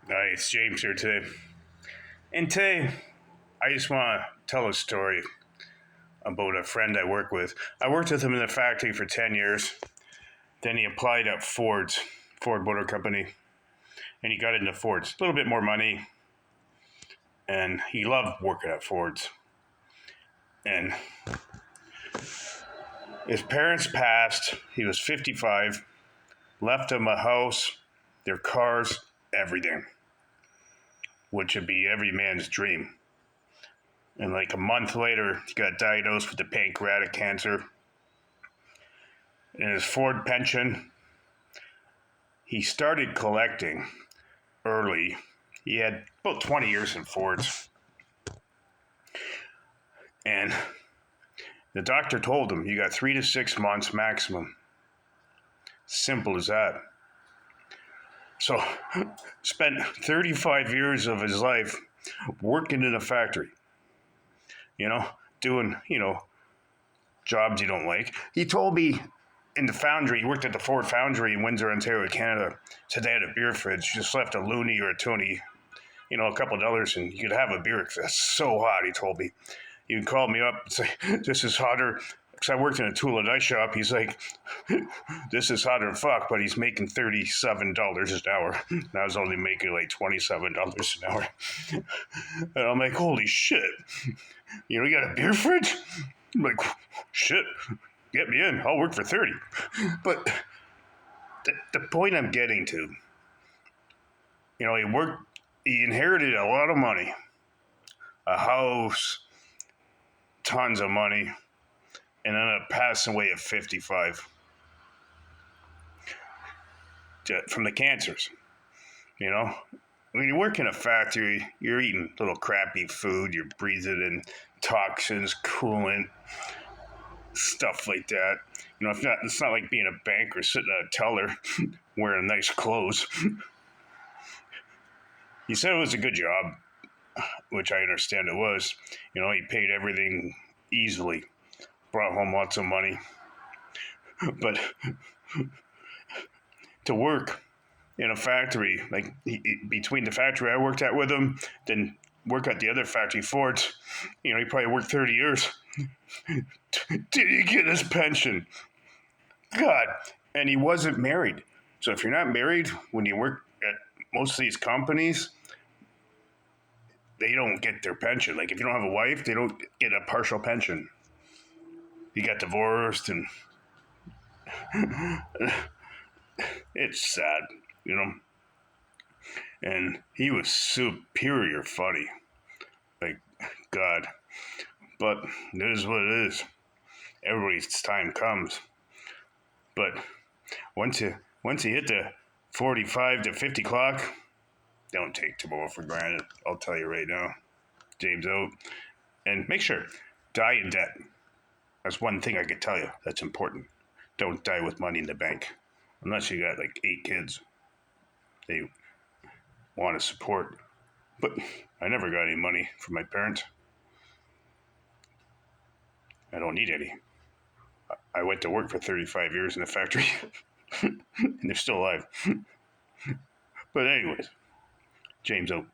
Hi, it's James here today. And today, I just want to tell a story about a friend I work with. I worked with him in the factory for 10 years. Then he applied at Ford Motor Company, and he got into Ford's. A little bit more money, and he loved working at Ford's. And his parents passed. He was 55, left him a house, their cars, everything, which would be every man's dream. And like a month later, he got diagnosed with the pancreatic cancer. In his Ford pension, he started collecting early. He had about 20 years in Fords. And the doctor told him, you got 3 to 6 months maximum. Simple as that. So, spent 35 years of his life working in a factory, doing, jobs you don't like. He told me in the foundry, he worked at the Ford foundry in Windsor, Ontario, Canada. Said they had a beer fridge, just left a loonie or a toonie, a couple of dollars, and you could have a beer because it's so hot, he told me. You can call me up and say, this is hotter. Because I worked in a tool and die shop. He's like, this is hotter than fuck, but he's making $37 an hour. And I was only making like $27 an hour. And I'm like, holy shit. You got a beer fridge? I'm like, shit, get me in. I'll work for 30. But the point I'm getting to, he inherited a lot of money, a house, tons of money, and ended up passing away at 55 from the cancers. When you work in a factory, you're eating little crappy food, you're breathing in toxins, coolant, stuff like that. It's not like being a banker sitting at a teller wearing nice clothes. He said it was a good job, which I understand it was. He paid everything easily, brought home lots of money. But to work in a factory, like between the factory I worked at with him, then work at the other factory, Ford's, he probably worked 30 years. Did he get his pension? God. And he wasn't married. So if you're not married, when you work at most of these companies, they don't get their pension. Like if you don't have a wife, they don't get a partial pension. He got divorced, and it's sad, And he was superior funny. Like, God. But it is what it is. Everybody's time comes. But once you hit the 45 to 50 clock, don't take tomorrow for granted. I'll tell you right now. James out. And make sure, die in debt. That's one thing I could tell you that's important. Don't die with money in the bank. Unless you got like 8 kids they want to support. But I never got any money from my parents. I don't need any. I went to work for 35 years in the factory. And they're still alive. But anyways, James out.